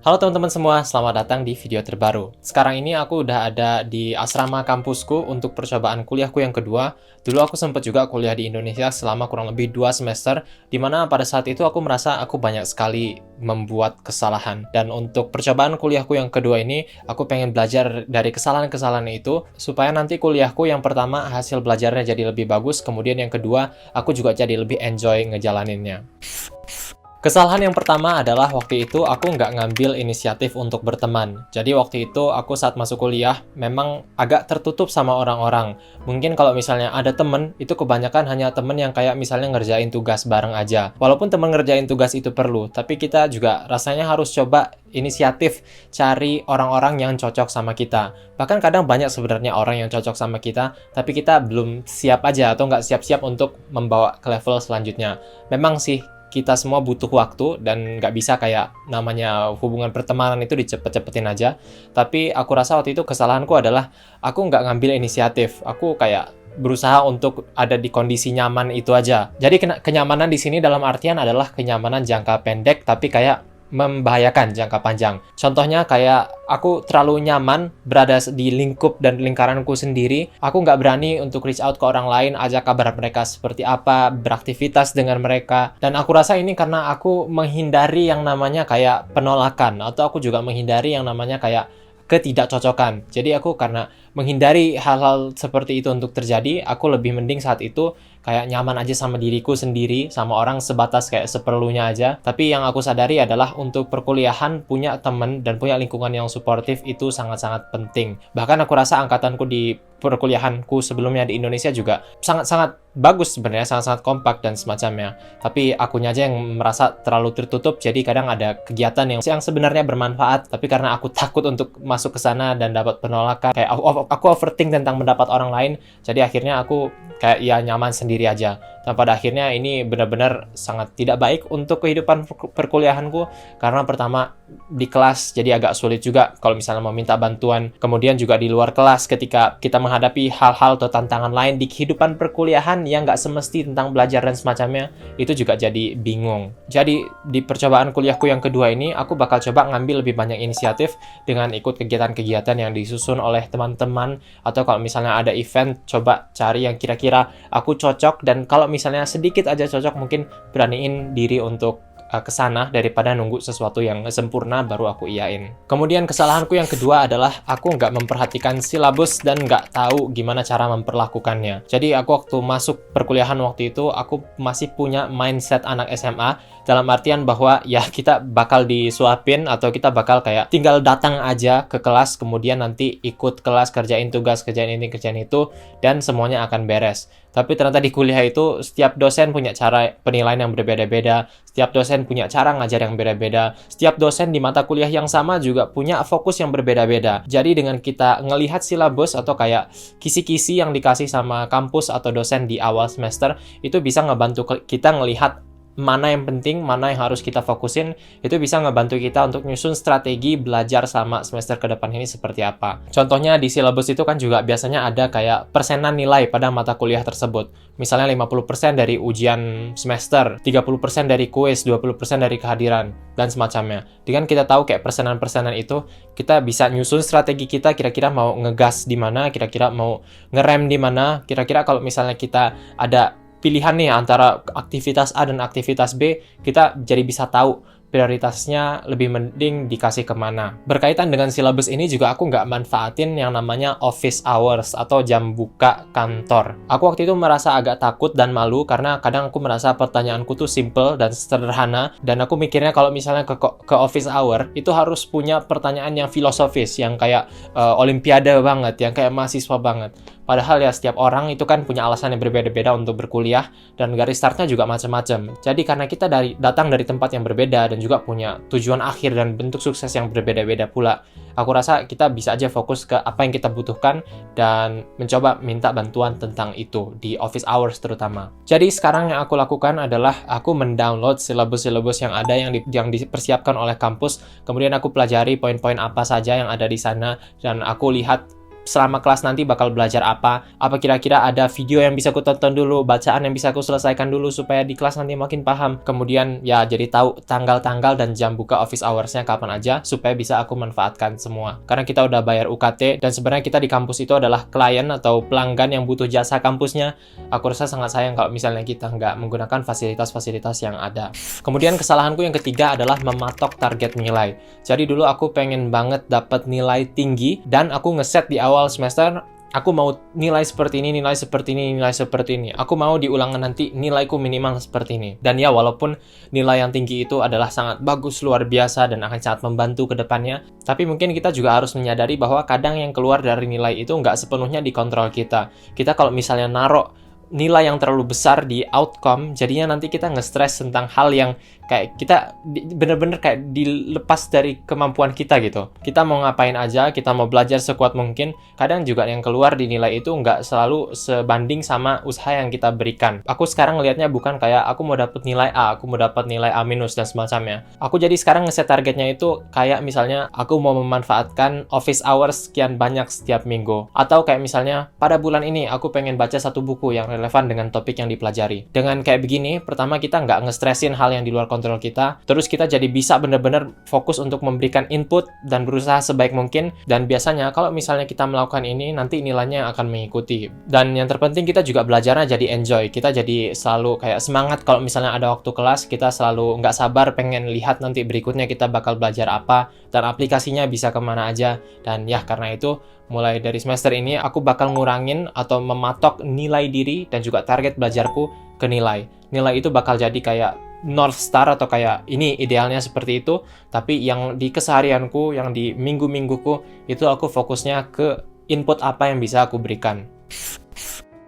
Halo teman-teman semua, selamat datang di video terbaru. Sekarang ini aku udah ada di asrama kampusku untuk percobaan kuliahku yang kedua. Dulu aku sempat juga kuliah di Indonesia selama kurang lebih 2 semester, dimana pada saat itu aku merasa aku banyak sekali membuat kesalahan. Dan untuk percobaan kuliahku yang kedua ini, aku pengen belajar dari kesalahan-kesalahan itu, supaya nanti kuliahku yang pertama hasil belajarnya jadi lebih bagus, kemudian yang kedua, aku juga jadi lebih enjoy ngejalaninnya. Kesalahan yang pertama adalah waktu itu aku nggak ngambil inisiatif untuk berteman. Jadi waktu itu aku saat masuk kuliah memang agak tertutup sama orang-orang. Mungkin kalau misalnya ada temen, itu kebanyakan hanya temen yang kayak misalnya ngerjain tugas bareng aja. Walaupun temen ngerjain tugas itu perlu, tapi kita juga rasanya harus coba inisiatif cari orang-orang yang cocok sama kita. Bahkan kadang banyak sebenarnya orang yang cocok sama kita, tapi kita belum siap aja atau nggak siap-siap untuk membawa ke level selanjutnya. Memang sih, kita semua butuh waktu dan nggak bisa kayak namanya hubungan pertemanan itu dicepet-cepetin aja. Tapi aku rasa waktu itu kesalahanku adalah aku nggak ngambil inisiatif. Aku kayak berusaha untuk ada di kondisi nyaman itu aja. Jadi kenyamanan di sini dalam artian adalah kenyamanan jangka pendek tapi kayak membahayakan jangka panjang. Contohnya kayak aku terlalu nyaman berada di lingkup dan lingkaranku sendiri. Aku nggak berani untuk reach out ke orang lain, ajak kabar mereka seperti apa, beraktivitas dengan mereka. Dan aku rasa ini karena aku menghindari yang namanya kayak penolakan, atau aku juga menghindari yang namanya kayak ketidakcocokan. Jadi aku karena menghindari hal-hal seperti itu untuk terjadi, aku lebih mending saat itu kayak nyaman aja sama diriku sendiri, sama orang sebatas kayak seperlunya aja. Tapi yang aku sadari adalah untuk perkuliahan, punya temen dan punya lingkungan yang suportif itu sangat-sangat penting. Bahkan aku rasa angkatanku di perkuliahanku sebelumnya di Indonesia juga sangat-sangat bagus sebenarnya, sangat-sangat kompak dan semacamnya. Tapi akunya aja yang merasa terlalu tertutup, jadi kadang ada kegiatan yang sebenarnya bermanfaat, tapi karena aku takut untuk masuk ke sana dan dapat penolakan, kayak aku overthink tentang pendapat orang lain, jadi akhirnya aku kayak ya nyaman sendiri aja. Dan pada akhirnya ini benar-benar sangat tidak baik untuk kehidupan perkuliahanku, karena pertama di kelas jadi agak sulit juga kalau misalnya mau minta bantuan. Kemudian juga di luar kelas ketika kita menghadapi hal-hal atau tantangan lain di kehidupan perkuliahan yang nggak semesti tentang belajar dan semacamnya, itu juga jadi bingung. Jadi di percobaan kuliahku yang kedua ini, aku bakal coba ngambil lebih banyak inisiatif dengan ikut kegiatan-kegiatan yang disusun oleh teman-teman, atau kalau misalnya ada event, coba cari yang kira-kira aku cocok, dan kalau misalnya sedikit aja cocok, mungkin beraniin diri untuk ke sana daripada nunggu sesuatu yang sempurna baru aku iyain. Kemudian kesalahanku yang kedua adalah aku nggak memperhatikan silabus dan nggak tahu gimana cara memperlakukannya. Jadi aku waktu masuk perkuliahan waktu itu, aku masih punya mindset anak SMA, dalam artian bahwa ya kita bakal disuapin atau kita bakal kayak tinggal datang aja ke kelas, kemudian nanti ikut kelas, kerjain tugas, kerjain ini, kerjain itu, dan semuanya akan beres. Tapi ternyata di kuliah itu setiap dosen punya cara penilaian yang berbeda-beda, setiap dosen punya cara ngajar yang beda-beda, setiap dosen di mata kuliah yang sama juga punya fokus yang berbeda-beda. Jadi dengan kita ngelihat silabus atau kayak kisi-kisi yang dikasih sama kampus atau dosen di awal semester, itu bisa ngebantu kita ngelihat mana yang penting, mana yang harus kita fokusin. Itu bisa ngebantu kita untuk nyusun strategi belajar sama semester ke depan ini seperti apa. Contohnya di silabus itu kan juga biasanya ada kayak persenan nilai pada mata kuliah tersebut. Misalnya 50% dari ujian semester, 30% dari kuis, 20% dari kehadiran, dan semacamnya. Dengan kita tahu kayak persenan-persenan itu, kita bisa nyusun strategi kita, kira-kira mau ngegas di mana, kira-kira mau ngerem di mana, kira-kira kalau misalnya kita ada pilihan nih antara aktivitas A dan aktivitas B, kita jadi bisa tahu prioritasnya lebih mending dikasih kemana. Berkaitan dengan silabus ini juga aku nggak manfaatin yang namanya office hours atau jam buka kantor. Aku waktu itu merasa agak takut dan malu karena kadang aku merasa pertanyaanku tuh simple dan sederhana, dan aku mikirnya kalau misalnya ke office hour itu harus punya pertanyaan yang filosofis, yang kayak olimpiade banget, yang kayak mahasiswa banget. Padahal ya setiap orang itu kan punya alasan yang berbeda-beda untuk berkuliah, dan garis startnya juga macam-macam. Jadi karena kita datang dari tempat yang berbeda dan juga punya tujuan akhir dan bentuk sukses yang berbeda-beda pula, aku rasa kita bisa aja fokus ke apa yang kita butuhkan dan mencoba minta bantuan tentang itu di office hours terutama. Jadi sekarang yang aku lakukan adalah aku mendownload silabus-silabus yang ada yang dipersiapkan oleh kampus, kemudian aku pelajari poin-poin apa saja yang ada di sana, dan aku lihat selama kelas nanti bakal belajar apa kira-kira ada video yang bisa aku tonton dulu, bacaan yang bisa aku selesaikan dulu supaya di kelas nanti makin paham. Kemudian ya jadi tahu tanggal-tanggal dan jam buka office hours-nya kapan aja supaya bisa aku manfaatkan semua. Karena kita udah bayar UKT dan sebenarnya kita di kampus itu adalah klien atau pelanggan yang butuh jasa kampusnya. Aku rasa sangat sayang kalau misalnya kita nggak menggunakan fasilitas-fasilitas yang ada. Kemudian kesalahanku yang ketiga adalah mematok target nilai. Jadi dulu aku pengen banget dapat nilai tinggi dan aku ngeset di awal semester, aku mau nilai seperti ini, nilai seperti ini, nilai seperti ini. Aku mau di ulangan nanti nilaiku minimal seperti ini. Dan ya walaupun nilai yang tinggi itu adalah sangat bagus, luar biasa, dan akan sangat membantu ke depannya, tapi mungkin kita juga harus menyadari bahwa kadang yang keluar dari nilai itu nggak sepenuhnya dikontrol kita. Kita kalau misalnya naruh nilai yang terlalu besar di outcome, jadinya nanti kita nge-stress tentang hal yang kayak kita bener-bener kayak dilepas dari kemampuan kita gitu. Kita mau ngapain aja, kita mau belajar sekuat mungkin, kadang juga yang keluar di nilai itu nggak selalu sebanding sama usaha yang kita berikan. Aku sekarang ngelihatnya bukan kayak aku mau dapet nilai A, aku mau dapet nilai A- dan semacamnya. Aku jadi sekarang ngeset targetnya itu kayak misalnya aku mau memanfaatkan office hours sekian banyak setiap minggu. Atau kayak misalnya pada bulan ini aku pengen baca satu buku yang relevan dengan topik yang dipelajari. Dengan kayak begini, pertama kita nggak nge-stressin hal yang di luar kontrol kita, terus kita jadi bisa benar-benar fokus untuk memberikan input dan berusaha sebaik mungkin, dan biasanya kalau misalnya kita melakukan ini, nanti nilainya akan mengikuti. Dan yang terpenting kita juga belajarnya jadi enjoy, kita jadi selalu kayak semangat kalau misalnya ada waktu kelas, kita selalu nggak sabar pengen lihat nanti berikutnya kita bakal belajar apa, dan aplikasinya bisa kemana aja. Dan ya karena itu, mulai dari semester ini aku bakal ngurangin atau mematok nilai diri dan juga target belajarku ke nilai. Nilai itu bakal jadi kayak North Star atau kayak ini idealnya seperti itu, tapi yang di keseharianku, yang di minggu-mingguku, itu aku fokusnya ke input apa yang bisa aku berikan.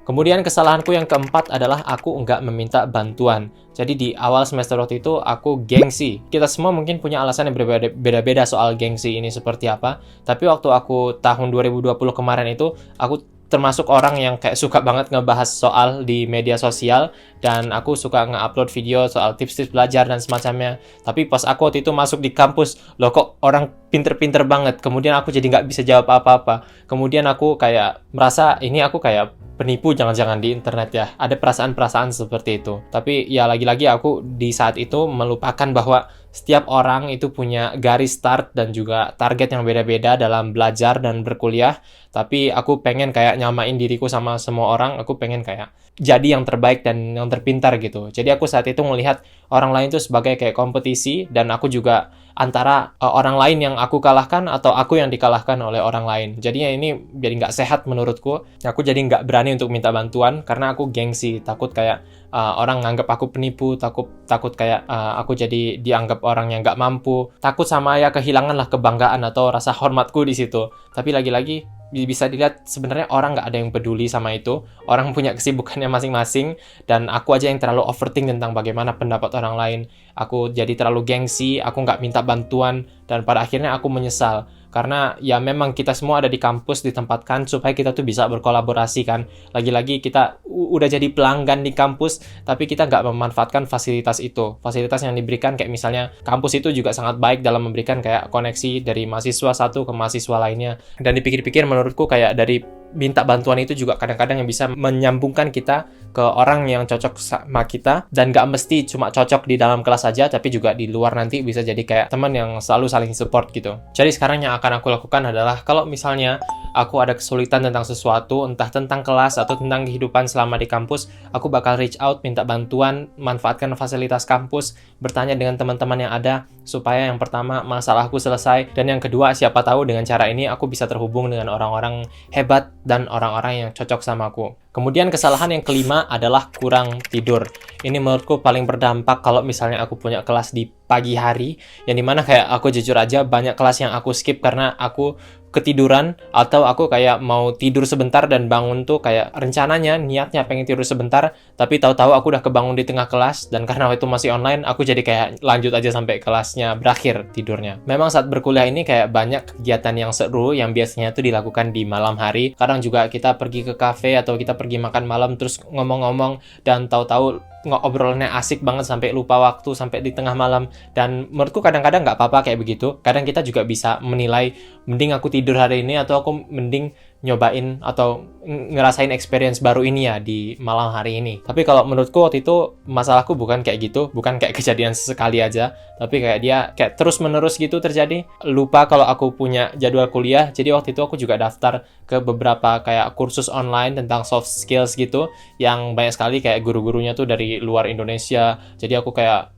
Kemudian kesalahanku yang keempat adalah aku nggak meminta bantuan. Jadi di awal semester waktu itu aku gengsi. Kita semua mungkin punya alasan yang berbeda-beda soal gengsi ini seperti apa. Tapi waktu aku tahun 2020 kemarin itu, aku termasuk orang yang kayak suka banget ngebahas soal di media sosial, dan aku suka nge-upload video soal tips-tips belajar dan semacamnya. Tapi pas aku waktu itu masuk di kampus, loh kok orang pinter-pinter banget, kemudian aku jadi nggak bisa jawab apa-apa. Kemudian aku kayak merasa ini aku kayak penipu jangan-jangan di internet ya. Ada perasaan-perasaan seperti itu. Tapi ya lagi-lagi aku di saat itu melupakan bahwa setiap orang itu punya garis start dan juga target yang beda-beda dalam belajar dan berkuliah. Tapi aku pengen kayak nyamain diriku sama semua orang. Aku pengen kayak jadi yang terbaik dan yang terpintar gitu. Jadi aku saat itu melihat orang lain itu sebagai kayak kompetisi, dan aku juga antara orang lain yang aku kalahkan atau aku yang dikalahkan oleh orang lain. Jadinya ini jadi nggak sehat menurutku. Aku jadi nggak berani untuk minta bantuan karena aku gengsi, takut kayak orang nganggap aku penipu, takut kayak aku jadi dianggap orang yang nggak mampu, takut sama ya kehilangan lah kebanggaan atau rasa hormatku di situ. Tapi lagi-lagi bisa dilihat sebenarnya orang nggak ada yang peduli sama itu. Orang punya kesibukannya masing-masing, dan aku aja yang terlalu overthink tentang bagaimana pendapat orang lain. Aku jadi terlalu gengsi, aku nggak minta bantuan, dan pada akhirnya aku menyesal. Karena ya memang kita semua ada di kampus ditempatkan supaya kita tuh bisa berkolaborasi kan. Lagi-lagi kita udah jadi pelanggan di kampus, tapi kita nggak memanfaatkan fasilitas itu. Fasilitas yang diberikan kayak misalnya kampus itu juga sangat baik dalam memberikan kayak koneksi dari mahasiswa satu ke mahasiswa lainnya. Dan dipikir-pikir menurutku kayak dari minta bantuan itu juga kadang-kadang yang bisa menyambungkan kita ke orang yang cocok sama kita, dan gak mesti cuma cocok di dalam kelas saja, tapi juga di luar nanti bisa jadi kayak teman yang selalu saling support gitu. Jadi sekarang yang akan aku lakukan adalah kalau misalnya aku ada kesulitan tentang sesuatu, entah tentang kelas atau tentang kehidupan selama di kampus, aku bakal reach out, minta bantuan, manfaatkan fasilitas kampus, bertanya dengan teman-teman yang ada, supaya yang pertama masalahku selesai, dan yang kedua siapa tahu dengan cara ini aku bisa terhubung dengan orang-orang hebat dan orang-orang yang cocok sama aku. Kemudian kesalahan yang kelima adalah kurang tidur. Ini menurutku paling berdampak kalau misalnya aku punya kelas di pagi hari, yang dimana kayak aku jujur aja banyak kelas yang aku skip karena aku ketiduran, atau aku kayak mau tidur sebentar dan bangun tuh kayak rencananya niatnya pengen tidur sebentar, tapi tahu-tahu aku udah kebangun di tengah kelas, dan karena itu masih online aku jadi kayak lanjut aja sampai kelasnya berakhir tidurnya. Memang saat berkuliah ini kayak banyak kegiatan yang seru yang biasanya tuh dilakukan di malam hari. Kadang juga kita pergi ke cafe atau kita pergi makan malam terus ngomong-ngomong, dan tahu-tahu ngobrolnya asik banget sampai lupa waktu sampai di tengah malam. Dan menurutku kadang-kadang nggak apa-apa kayak begitu. Kadang kita juga bisa menilai mending aku tidur hari ini atau aku mending nyobain atau ngerasain experience baru ini ya di malam hari ini. Tapi kalau menurutku waktu itu masalahku bukan kayak gitu, bukan kayak kejadian sesekali aja, tapi kayak dia kayak terus-menerus gitu terjadi. Lupa kalau aku punya jadwal kuliah, jadi waktu itu aku juga daftar ke beberapa kayak kursus online tentang soft skills gitu, yang banyak sekali kayak guru-gurunya tuh dari luar Indonesia. Jadi aku kayak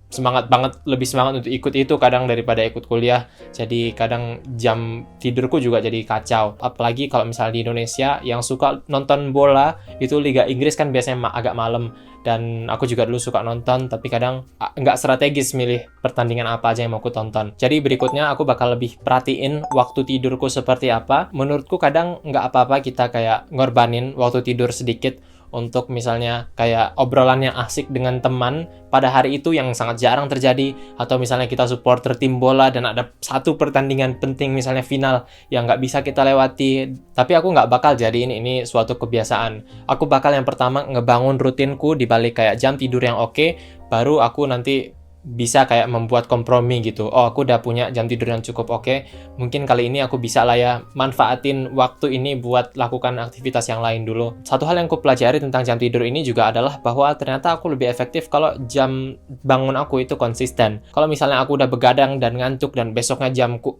lebih semangat untuk ikut itu kadang daripada ikut kuliah. Jadi kadang jam tidurku juga jadi kacau. Apalagi kalau misalnya di Indonesia yang suka nonton bola, itu Liga Inggris kan biasanya agak malam. Dan aku juga dulu suka nonton, tapi kadang nggak strategis milih pertandingan apa aja yang mau aku tonton. Jadi berikutnya aku bakal lebih perhatiin waktu tidurku seperti apa. Menurutku kadang nggak apa-apa kita kayak ngorbanin waktu tidur sedikit untuk misalnya kayak obrolan yang asik dengan teman pada hari itu yang sangat jarang terjadi, atau misalnya kita supporter tim bola dan ada satu pertandingan penting misalnya final yang nggak bisa kita lewati. Tapi aku nggak bakal jadiin ini suatu kebiasaan. Aku bakal yang pertama ngebangun rutinku di balik kayak jam tidur yang oke, baru aku nanti bisa kayak membuat kompromi gitu. Oh, aku udah punya jam tidur yang cukup oke. Mungkin kali ini aku bisa lah ya manfaatin waktu ini buat lakukan aktivitas yang lain dulu. Satu hal yang aku pelajari tentang jam tidur ini juga adalah bahwa ternyata aku lebih efektif kalau jam bangun aku itu konsisten. Kalau misalnya aku udah begadang dan ngantuk dan besoknya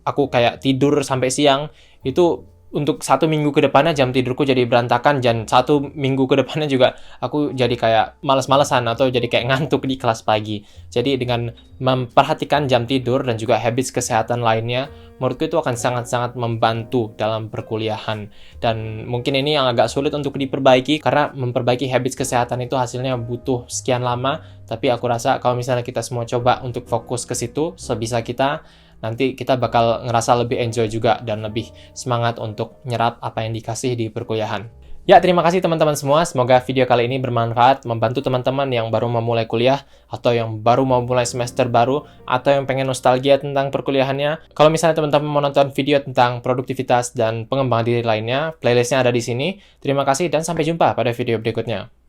aku kayak tidur sampai siang, itu untuk 1 minggu ke depannya jam tidurku jadi berantakan, dan 1 minggu ke depannya juga aku jadi kayak malas-malesan atau jadi kayak ngantuk di kelas pagi. Jadi dengan memperhatikan jam tidur dan juga habits kesehatan lainnya, menurutku itu akan sangat-sangat membantu dalam perkuliahan. Dan mungkin ini yang agak sulit untuk diperbaiki, karena memperbaiki habits kesehatan itu hasilnya butuh sekian lama. Tapi aku rasa kalau misalnya kita semua coba untuk fokus ke situ sebisa kita, nanti kita bakal ngerasa lebih enjoy juga dan lebih semangat untuk nyerap apa yang dikasih di perkuliahan. Ya, terima kasih teman-teman semua. Semoga video kali ini bermanfaat, membantu teman-teman yang baru memulai kuliah, atau yang baru mau mulai semester baru, atau yang pengen nostalgia tentang perkuliahannya. Kalau misalnya teman-teman mau nonton video tentang produktivitas dan pengembangan diri lainnya, playlistnya ada di sini. Terima kasih dan sampai jumpa pada video berikutnya.